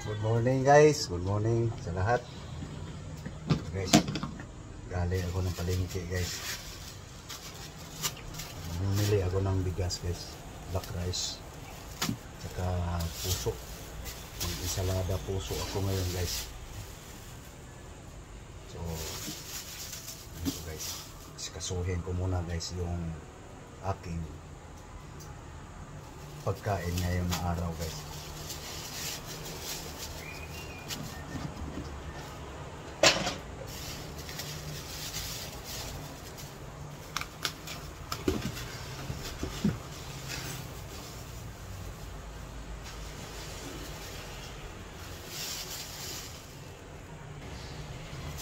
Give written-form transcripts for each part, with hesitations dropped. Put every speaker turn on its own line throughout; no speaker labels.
Good morning guys, good morning sa lahat. Guys, galing ako ng palengke guys. Bumili ako ng bigas guys, black rice, saka puso. Mag-ensalada puso ako ngayon guys. So, ito guys, kasuhin ko muna guys yung aking pagkain ngayon na araw guys.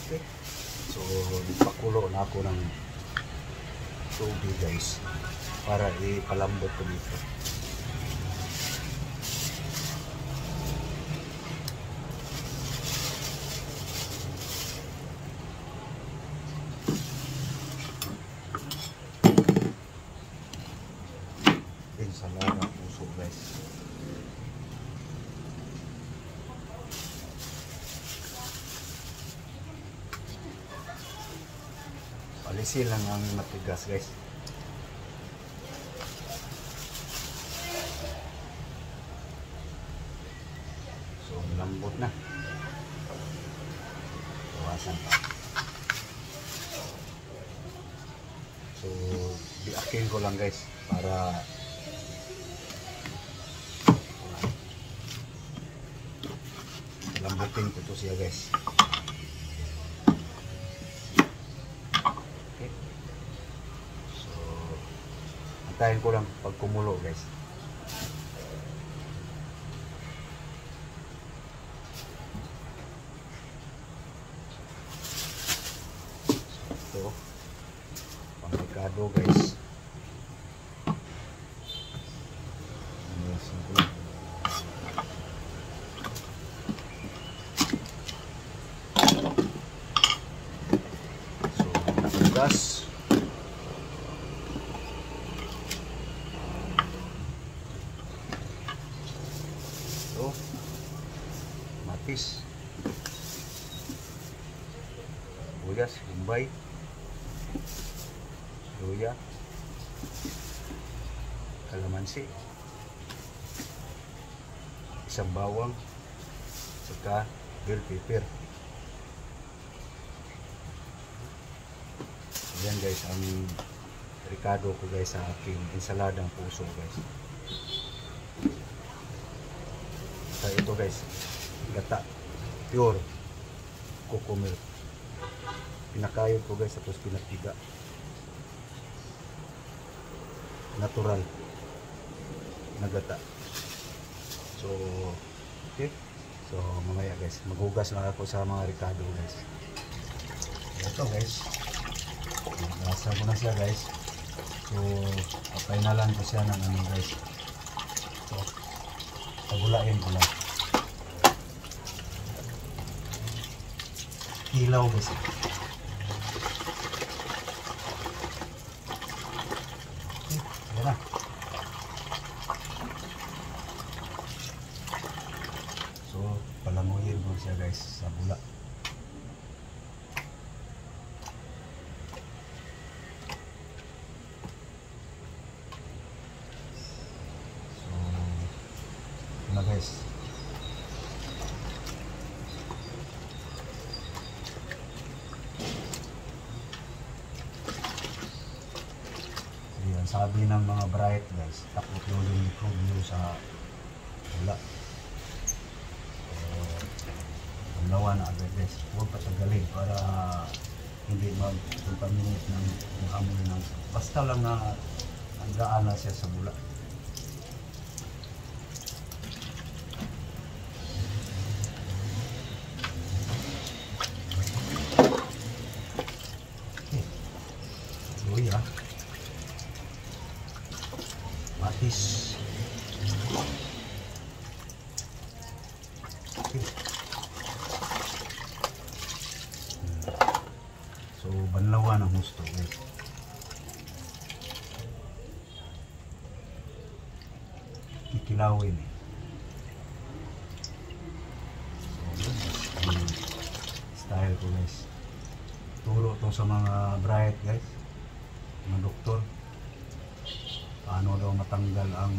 Okay. So, ipakulo na ako ng tubig guys para ipalambot ko dito. Ensalada puso guys. Alisin lang ang matigas guys. So lambot na. Bawasan pa. So diakin ko lang guys para lambutin ko to siya guys. Antayin ko lang pag kumulo guys. So, ito pangkado guys. So, gas. Matis, sibuyas, bombay, luya, kalamansi, isang bawang, saka bell pepper. Ayan guys ang ricado ko guys sa aking ensaladang puso guys. So ito guys, gata pure coco milk, pinakayod ko guys tapos pinagtiga, natural na gata. So okay, so mamaya guys maghugas na ako sa mga ricado guys. Ito guys, nasa ko na siya guys. So apay na lang ko siya ng ano guys. So pagulain ko lang. Hilaw guys. Ayan na. So, palanguyin mo siya guys sa bula. So, na guys. Sabi ng mga bright guys, takot daw yung microbio sa wala. Panglawa na agad guys, huwag patagalin para hindi mag-contaminate ng amoy ng basta lang na nagdaan na siya sa bula. Okay. Luya, matis, okay. So banlawan ang husto guys. Kikilawin to guys. Turo to sa mga bright guys, mga doktor. Paano daw matanggal ang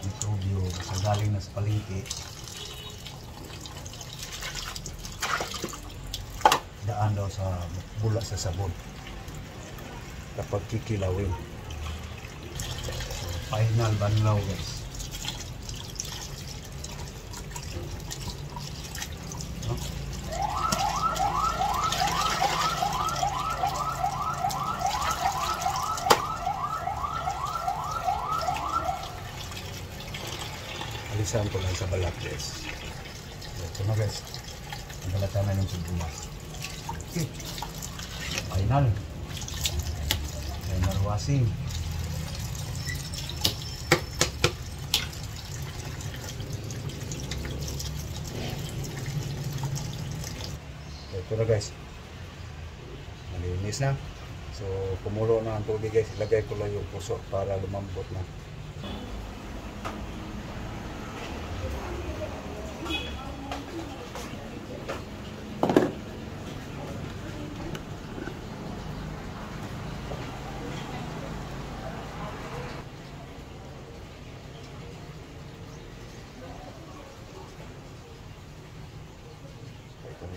mikrobyo sa galing na sa palengke. Daan daw sa bula sa sabon kapag kikilawin. So, final banlaw guys. No? Alisan ko lang sa balat guys. So, ito na guys. Ang balatan na ng sigumas. Okay. Final. Final washing. Ito na guys. Malinis na. So kumulo na ang tubig guys. Ilagay ko lang yung puso para lumambot na.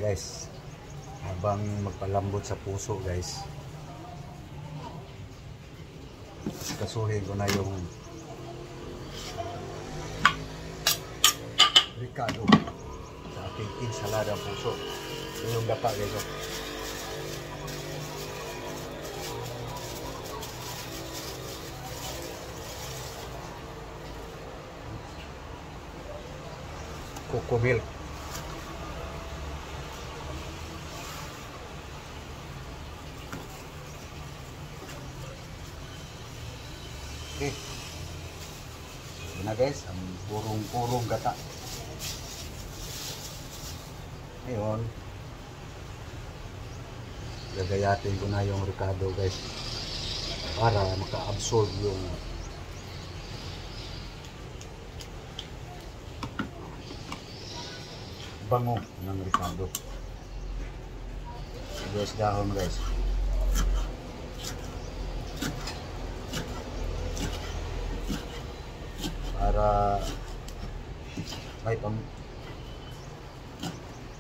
Guys, habang magpalambot sa puso guys, kasuhin ko na yung Ricardo sa ating ensalada puso. Ito yung gata guys. Coco milk. Okay. Ito na guys, ang purong-purong gata. Ngayon, gagayatin ko na yung Ricardo guys para maka-absorb yung bango ng Ricardo. Guys, dahon guys. Para may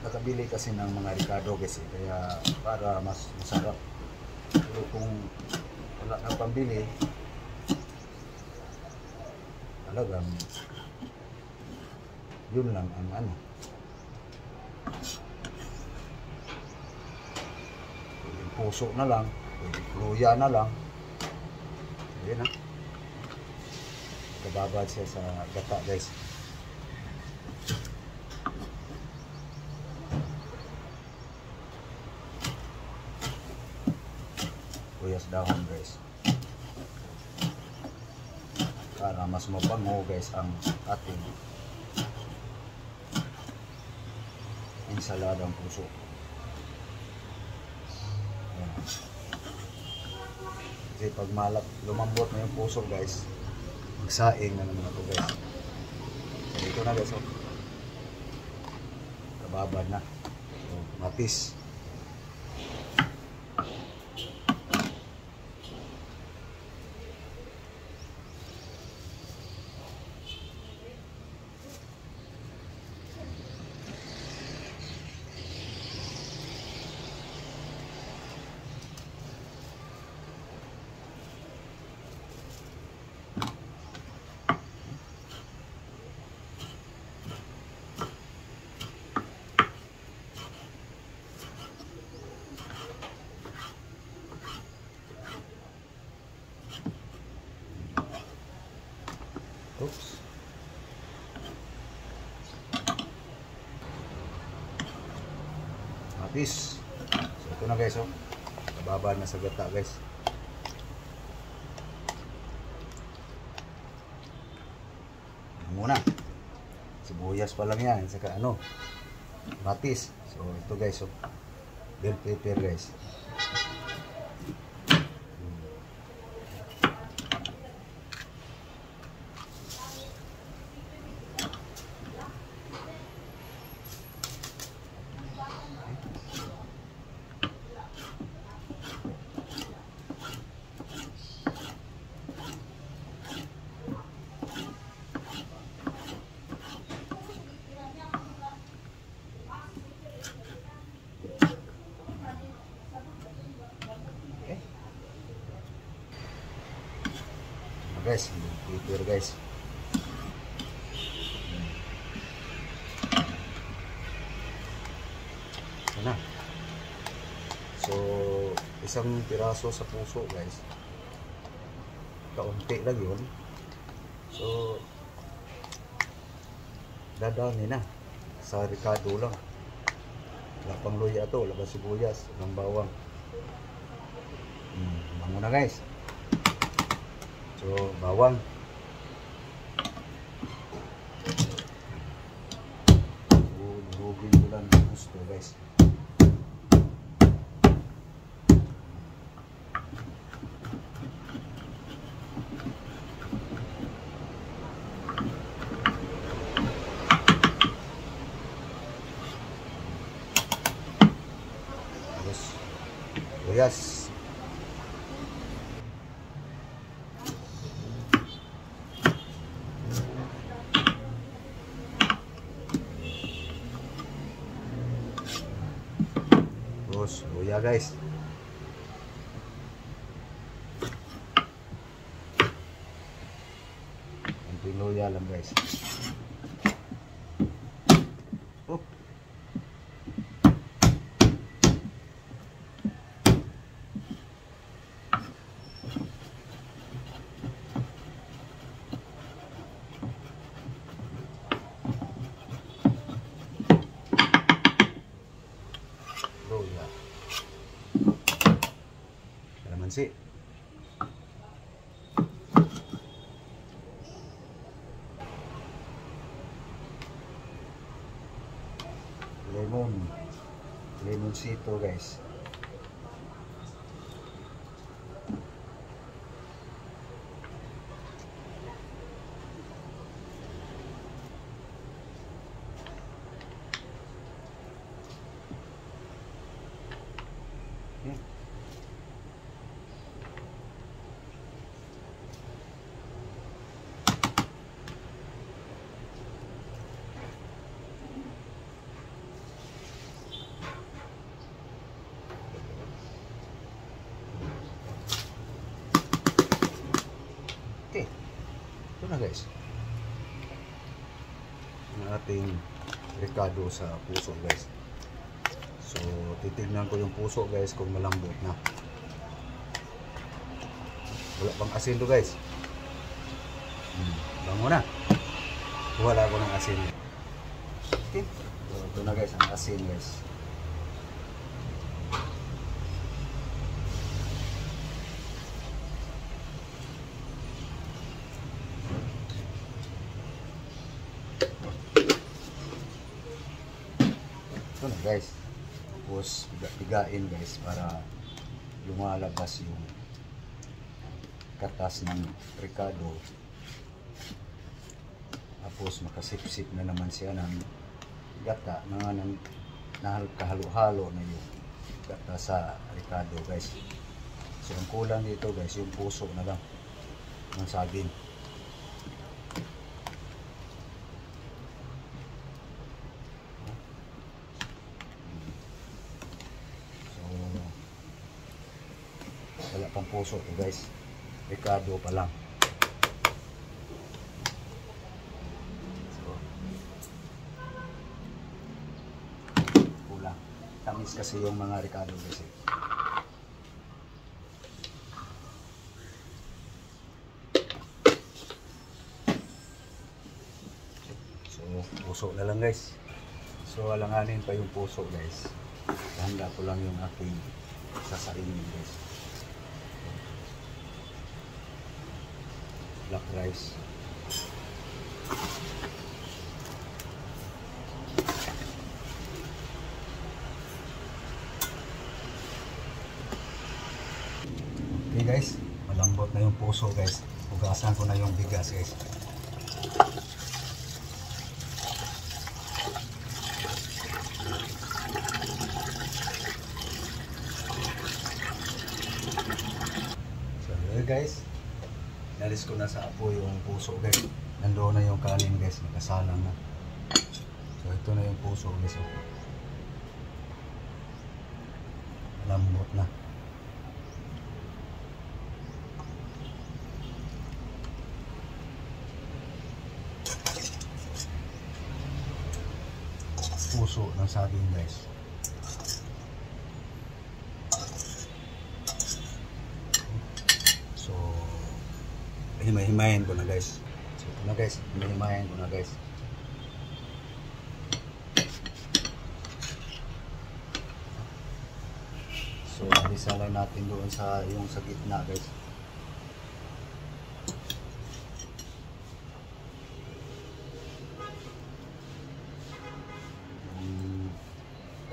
nakabili kasi ng mga Ricardo guys kaya para mas masarap. Pero kung wala kang pambili, talagang yun lang ang ano. Pwede puso na lang, pwede luya na lang. Ayan na. Kababad siya sa gata guys. Kuyas dahon guys. Para mas mabango guys ang ating ensaladang puso. Ayan. Kasi pag lumambot na yung puso guys, magsaing na naman ako guys. So, ito na guys. Oh. Kababad na. So, matis. Oops. Matis. So ito na guys, oh. Kababad na sa gata guys. Muna. Sibuyas pa lang yan, saka ano, matis. So ito guys, oh. Bell pepper guys. butter guys. Yan na. So, isang piraso sa puso guys. Kaunti lang yun. So, dadami na. Sa ricado lang. Wala pang luya to, wala pang sibuyas, walang bawang. Bango na guys. So, bawang. Durugin ko lang ng gusto guys. Terus, luyas. Terus, luya guys. Konting luya lang guys. Oh. Luya. Kalamansi. Limoncito guys. Okay. Ito na guys. Ang ating ricado sa puso guys. So, titignan ko yung puso guys kung malambot na. Wala pang asin to guys. Bango na. Wala ko ng asin. Okay. So, ito na guys ang asin guys. Ito na guys. Tapos pigain guys para lumalabas yung katas ng ricado. Tapos makasipsip na naman siya ng gata na kahalo-halo na yung gata sa ricado guys. So ang kulang dito guys yung puso na lang ng saging. Wala pang puso to guys. Ricado pa lang. So, kulang. Tamis kasi yung mga ricado guys. So, puso na lang guys. So, alanganin pa yung puso guys. Handa ko lang yung aking sasainin guys. Black rice. Okay guys, malambot na yung puso guys. Hugasan ko na yung bigas guys. So guys, nalis ko na sa apoy yung puso guys. Nandoon na yung kanin guys, nakasalang na. So ito na yung puso guys. Lambot na. puso ng saging guys. So himay-himayin ko na guys. So ito na guys, himay-himayin ko na guys. So alisa lang natin doon sa yung sa gitna guys.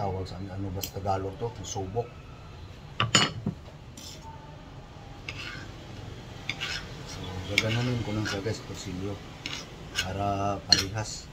Tawag sa ano basta Tagalog to, subok. So gaganunin ko lang siya guys, torsilyo para parehas.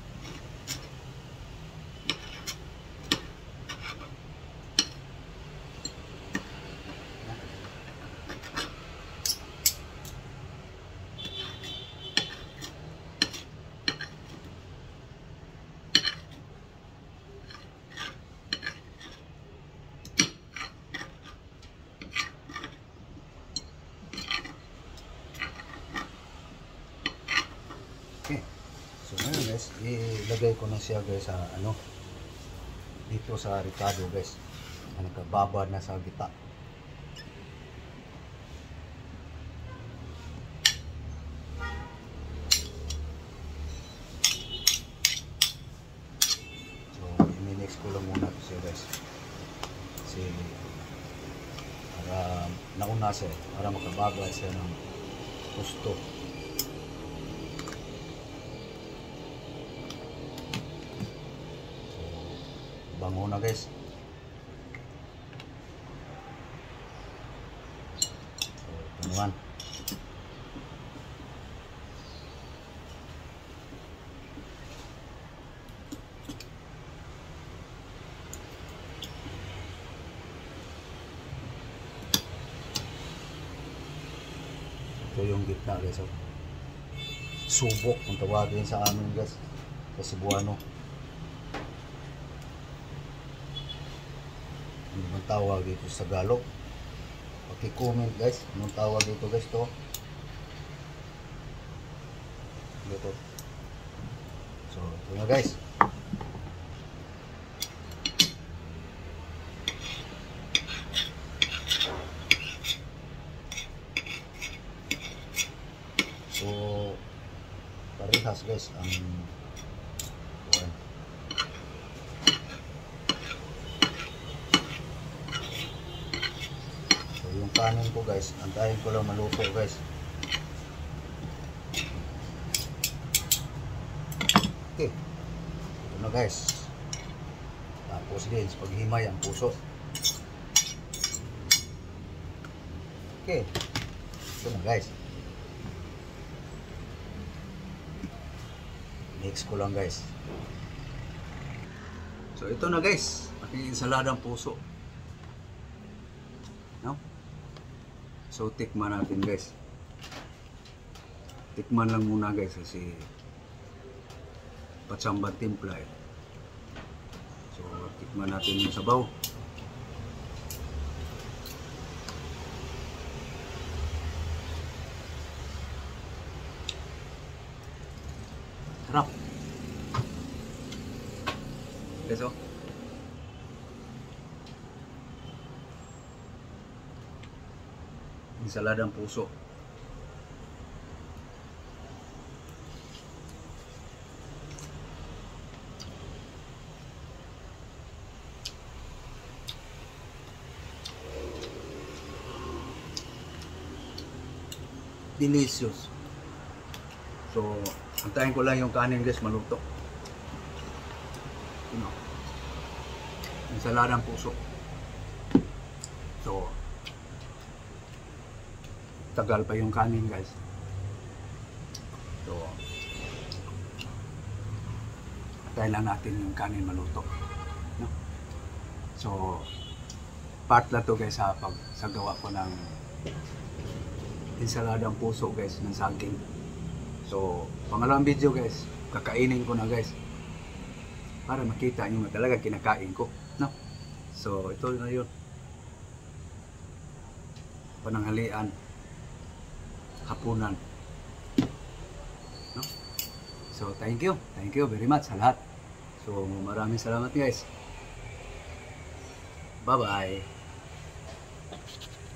Okay. So ngayon guys, ilagay ko na siya guys sa ano dito sa ricado guys. Nagkababad na sa gita. So i-mix ko lang muna ito siya guys. Kasi para nauna siya, para makababad siya ng gusto. Bango na guys. So ito naman. Ito yung gitna guys. Subok kung tawagin sa amin guys, sa Cebuano. Anong tawag dito sa Tagalog? Paki-comment guys, anong tawag dito guys to? Dito. So, ito na guys. So, parehas guys ang yung kanin ko guys, antayin ko lang maluto guys. Okay, ito na guys. Tapos din paghimay ang puso. Okay, ito na guys. Mix ko lang guys. So ito na guys, aking ensaladang puso. No? So tikman natin guys. Tikman lang muna guys kasi patsambang timpla eh. So tikman natin yung sabaw. Sarap. Guys oh. Ensaladang puso. Delicious. So, antayin ko lang yung kanin guys maluto. Ensaladang puso. So, tagal pa yung kanin guys. So, antayin lang natin yung kanin maluto. No? So, part na to guys sa gawa ko ng ensaladang puso guys ng saging. So, pangalawang video guys, kakainin ko na guys para makita nyo talaga kinakain ko, no? So, ito na yun, pananghalian, hapunan, no? So, thank you very much sa lahat. So maraming salamat guys. Bye-bye.